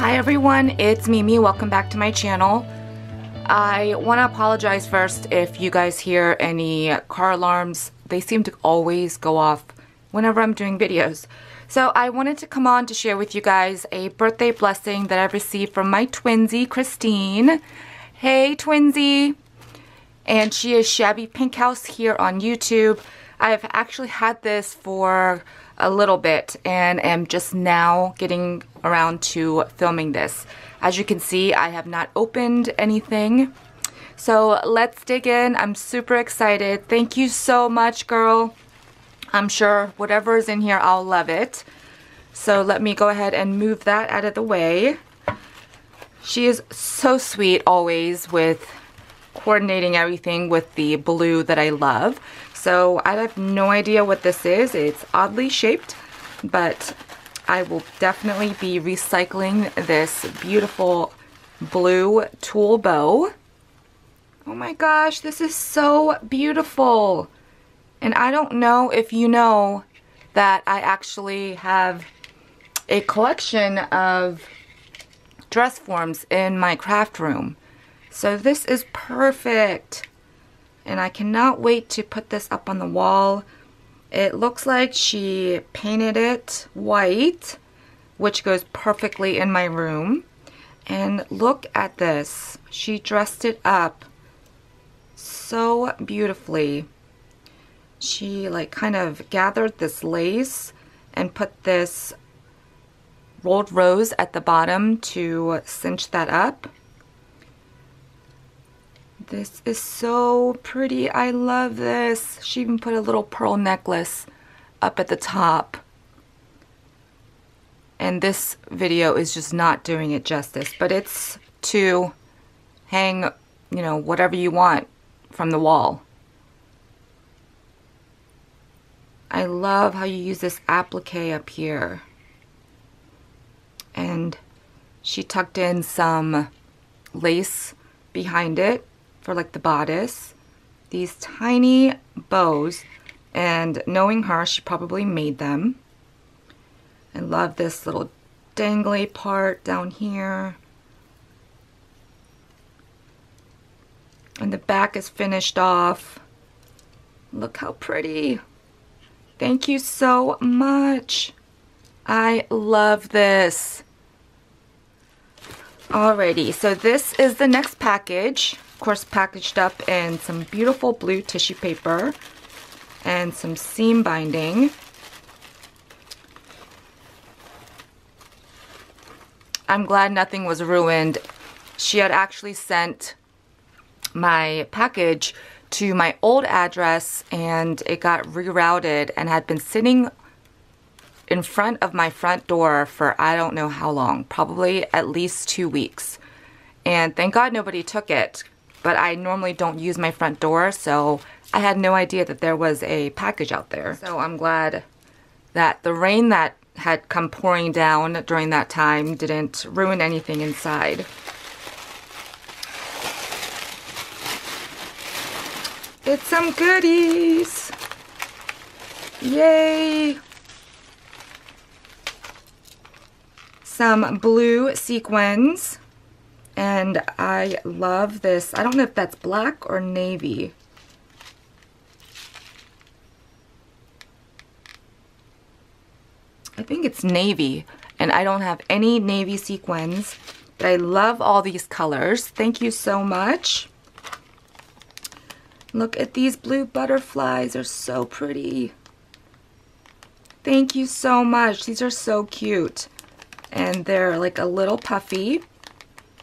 Hi everyone, it's Mimi. Welcome back to my channel. I want to apologize first if you guys hear any car alarms. They seem to always go off whenever I'm doing videos. So I wanted to come on to share with you guys a birthday blessing that I received from my Twinsie, Christine. Hey Twinsie! And she is shabbypinkhouse here on YouTube. I've actually had this for a little bit and am just now getting around to filming this. As you can see, I have not opened anything. So let's dig in. I'm super excited. Thank you so much, girl. I'm sure whatever is in here, I'll love it. So let me go ahead and move that out of the way. She is so sweet always with coordinating everything with the blue that I love. So I have no idea what this is. It's oddly shaped, but I will definitely be recycling this beautiful blue tulle bow. Oh my gosh, this is so beautiful. And I don't know if you know that I actually have a collection of dress forms in my craft room. So this is perfect. And I cannot wait to put this up on the wall. It looks like she painted it white, which goes perfectly in my room. And look at this. She dressed it up so beautifully. She like kind of gathered this lace and put this rolled rose at the bottom to cinch that up. This is so pretty. I love this. She even put a little pearl necklace up at the top. And this video is just not doing it justice, but it's to hang, you know, whatever you want from the wall. I love how you use this applique up here. And she tucked in some lace behind it for like the bodice. These tiny bows, and knowing her, she probably made them. I love this little dangly part down here. And the back is finished off. Look how pretty. Thank you so much. I love this. Alrighty, so this is the next package. Of course, packaged up in some beautiful blue tissue paper and some seam binding. I'm glad nothing was ruined. She had actually sent my package to my old address and it got rerouted and had been sitting in front of my front door for I don't know how long, probably at least 2 weeks. And thank God nobody took it. But I normally don't use my front door, so I had no idea that there was a package out there. So I'm glad that the rain that had come pouring down during that time didn't ruin anything inside. It's some goodies! Yay! Some blue sequins. And I love this. I don't know if that's black or navy. I think it's navy. And I don't have any navy sequins. But I love all these colors. Thank you so much. Look at these blue butterflies. They're so pretty. Thank you so much. These are so cute. And they're like a little puffy.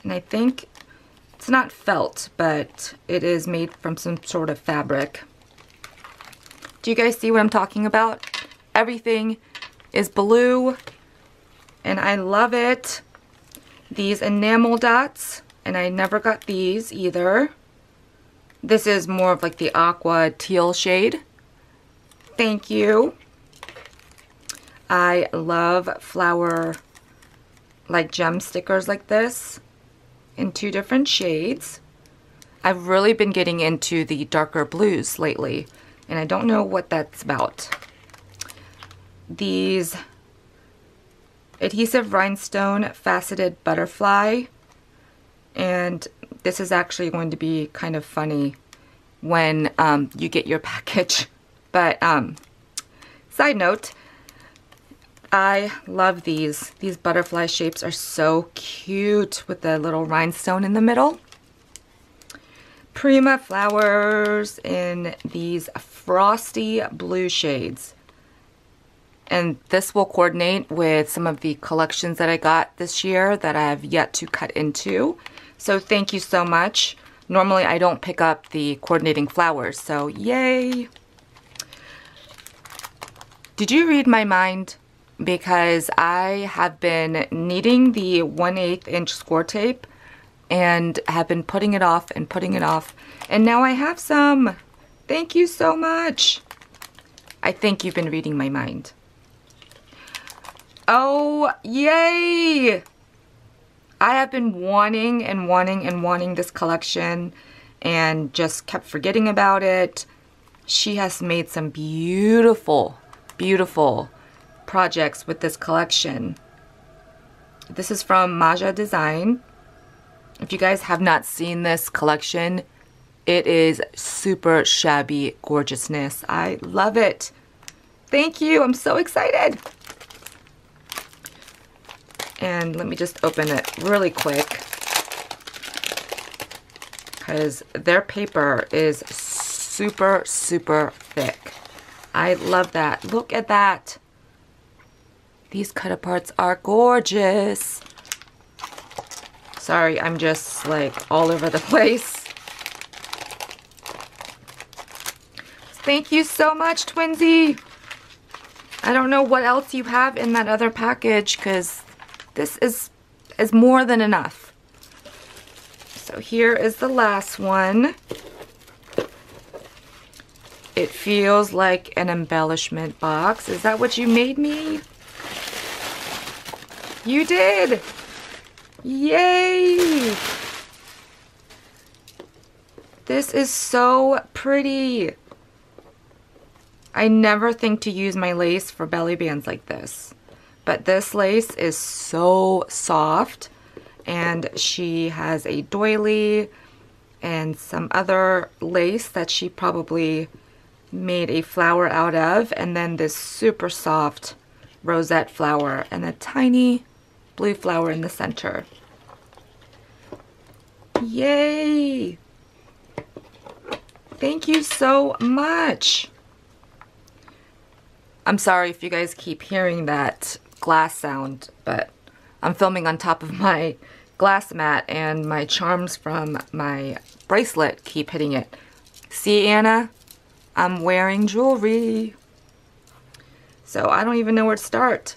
And I think it's not felt, but it is made from some sort of fabric. Do you guys see what I'm talking about? Everything is blue, and I love it. These enamel dots, and I never got these either. This is more of like the aqua teal shade. Thank you. I love flower like gem stickers like this in 2 different shades. I've really been getting into the darker blues lately, and I don't know what that's about. These adhesive rhinestone faceted butterfly. And this is actually going to be kind of funny when you get your package. But side note, I love these. These butterfly shapes are so cute with the little rhinestone in the middle. Prima flowers in these frosty blue shades. And this will coordinate with some of the collections that I got this year that I have yet to cut into. So thank you so much. Normally I don't pick up the coordinating flowers, so yay! Did you read my mind? Because I have been needing the 1/8 inch score tape and have been putting it off and putting it off. And now I have some. Thank you so much. I think you've been reading my mind. Oh, yay! I have been wanting and wanting and wanting this collection and just kept forgetting about it. She has made some beautiful, beautiful projects with this collection. This is from Maja Design. If you guys have not seen this collection, it is super shabby gorgeousness. I love it. Thank you. I'm so excited. And let me just open it really quick because their paper is super, super thick. I love that. Look at that. These cut-aparts are gorgeous. Sorry, I'm just like all over the place. Thank you so much, Twinsie. I don't know what else you have in that other package because this is more than enough. So here is the last one. It feels like an embellishment box. Is that what you made me? You did! Yay! This is so pretty. I never think to use my lace for belly bands like this. But this lace is so soft. And she has a doily and some other lace that she probably made a flower out of. And then this super soft rosette flower and a tiny blue flower in the center. Yay! Thank you so much. I'm sorry if you guys keep hearing that glass sound, but I'm filming on top of my glass mat and my charms from my bracelet keep hitting it. See, Anna? I'm wearing jewelry. So I don't even know where to start.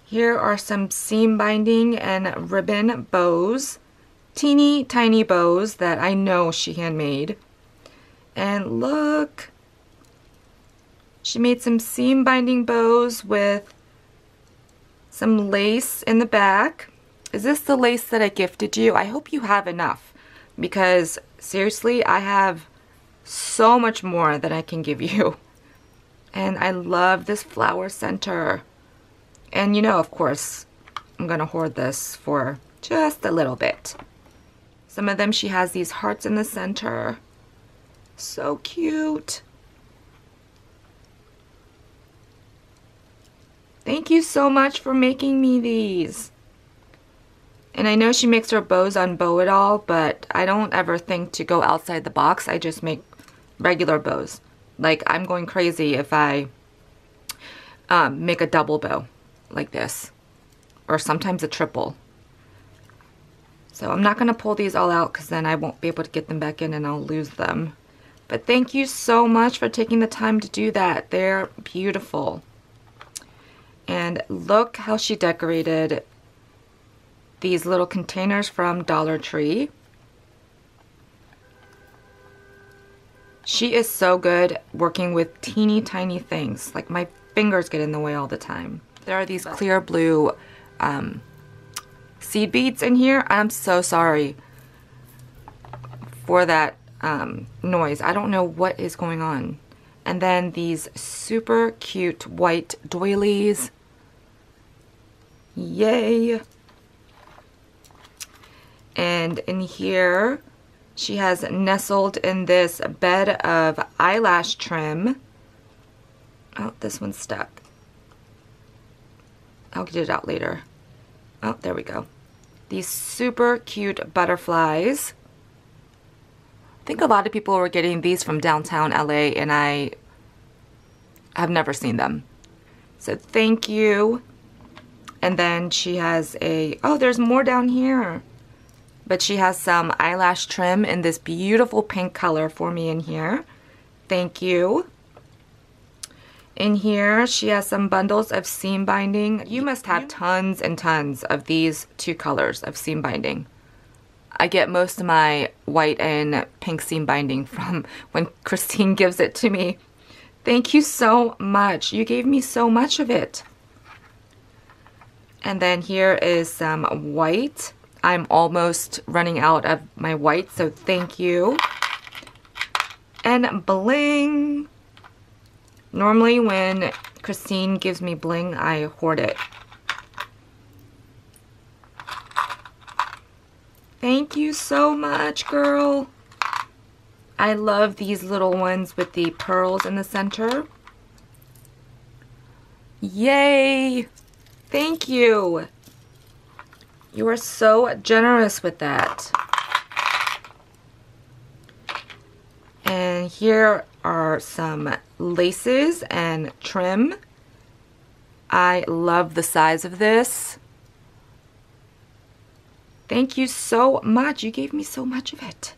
Here are some seam binding and ribbon bows. Teeny tiny bows that I know she handmade. And look, she made some seam binding bows with some lace in the back. Is this the lace that I gifted you? I hope you have enough because seriously, I have so much more that I can give you. And I love this flower center. And you know, of course, I'm gonna hoard this for just a little bit. Some of them, she has these hearts in the center. So cute. Thank you so much for making me these. And I know she makes her bows on Bow It All, but I don't ever think to go outside the box. I just make regular bows. Like, I'm going crazy if I make a double bow like this, or sometimes a triple. So I'm not going to pull these all out because then I won't be able to get them back in and I'll lose them. But thank you so much for taking the time to do that. They're beautiful. And look how she decorated these little containers from Dollar Tree. She is so good working with teeny tiny things. Like, my fingers get in the way all the time. There are these clear blue seed beads in here. I'm so sorry for that noise. I don't know what is going on. And then these super cute white doilies. Yay. And in here, she has nestled in this bed of eyelash trim. Oh, this one's stuck. I'll get it out later. Oh, there we go. These super cute butterflies. I think a lot of people were getting these from downtown LA, and I have never seen them. So thank you. And then she has a, oh, there's more down here. But she has some eyelash trim in this beautiful pink color for me in here. Thank you. In here, she has some bundles of seam binding. You must have tons and tons of these two colors of seam binding. I get most of my white and pink seam binding from when Christine gives it to me. Thank you so much. You gave me so much of it. And then here is some white. I'm almost running out of my white, so thank you. And bling. Normally when Christine gives me bling, I hoard it. Thank you so much, girl. I love these little ones with the pearls in the center. Yay! Thank you. You are so generous with that. And here are some laces and trim. I love the size of this. Thank you so much. You gave me so much of it.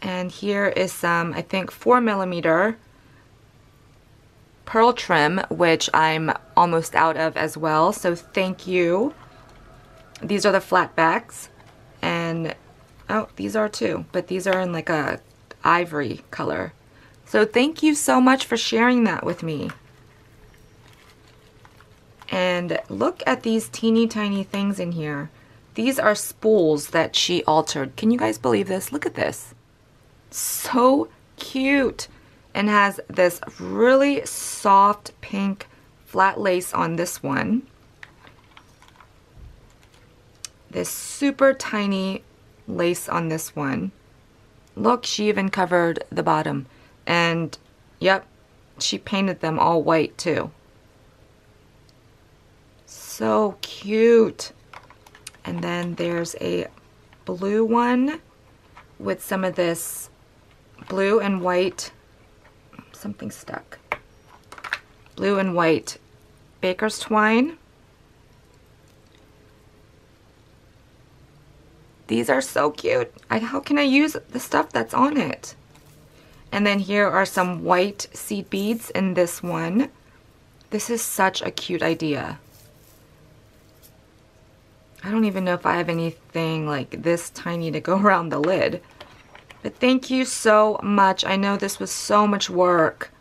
And here is some, I think, 4mm pearl trim, which I'm almost out of as well. So thank you. These are the flat backs. And, oh, these are too. But these are in like a ivory color. So thank you so much for sharing that with me. And look at these teeny tiny things in here. These are spools that she altered. Can you guys believe this? Look at this. So cute. And has this really soft pink flat lace on this one. This super tiny lace on this one. Look, she even covered the bottom. And, yep, she painted them all white too. So cute. And then there's a blue one with some of this blue and white, something stuck. Blue and white baker's twine. These are so cute. How can I use the stuff that's on it? And then here are some white seed beads in this one. This is such a cute idea. I don't even know if I have anything like this tiny to go around the lid. But thank you so much. I know this was so much work.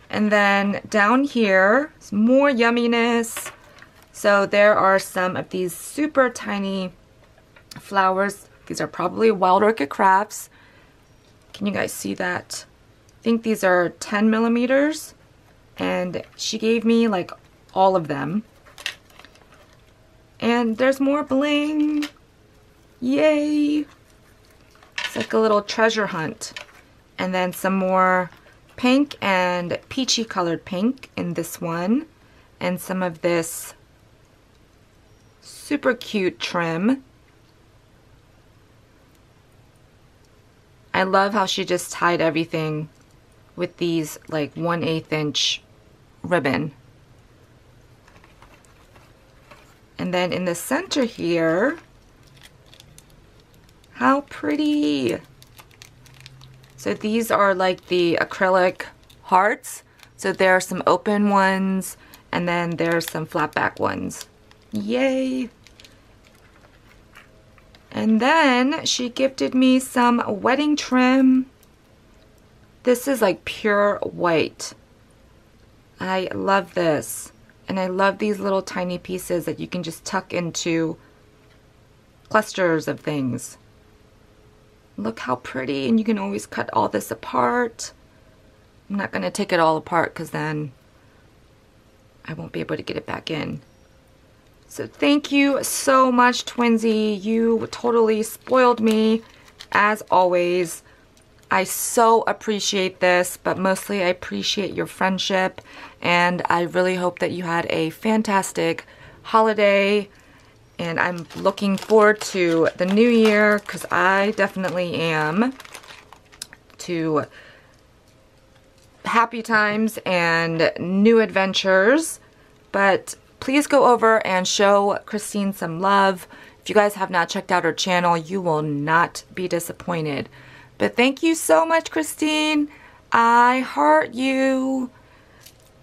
And then down here, some more yumminess. So there are some of these super tiny flowers. These are probably Wild Orchid Crafts. Can you guys see that? I think these are 10mm. And she gave me like all of them. And there's more bling. Yay. It's like a little treasure hunt. And then some more pink and peachy colored pink in this one. And some of this super cute trim. I love how she just tied everything with these like 1/8 inch ribbon. And then in the center here, how pretty. So these are like the acrylic hearts. So there are some open ones and then there's some flat back ones. Yay. And then she gifted me some wedding trim. This is like pure white. I love this. And I love these little tiny pieces that you can just tuck into clusters of things. Look how pretty, and you can always cut all this apart. I'm not going to take it all apart because then I won't be able to get it back in. So thank you so much, Twinsie. You totally spoiled me, as always. I so appreciate this, but mostly I appreciate your friendship, and I really hope that you had a fantastic holiday, and I'm looking forward to the new year, because I definitely am, to happy times and new adventures. But please go over and show Christine some love. If you guys have not checked out her channel, you will not be disappointed. But thank you so much, Christine. I heart you.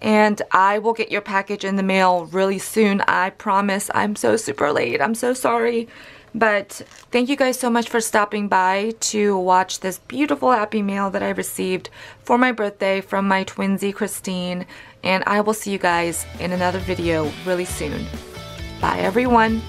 And I will get your package in the mail really soon, I promise. I'm so super late. I'm so sorry. But thank you guys so much for stopping by to watch this beautiful happy mail that I received for my birthday from my Twinsie, Christine. And I will see you guys in another video really soon. Bye, everyone.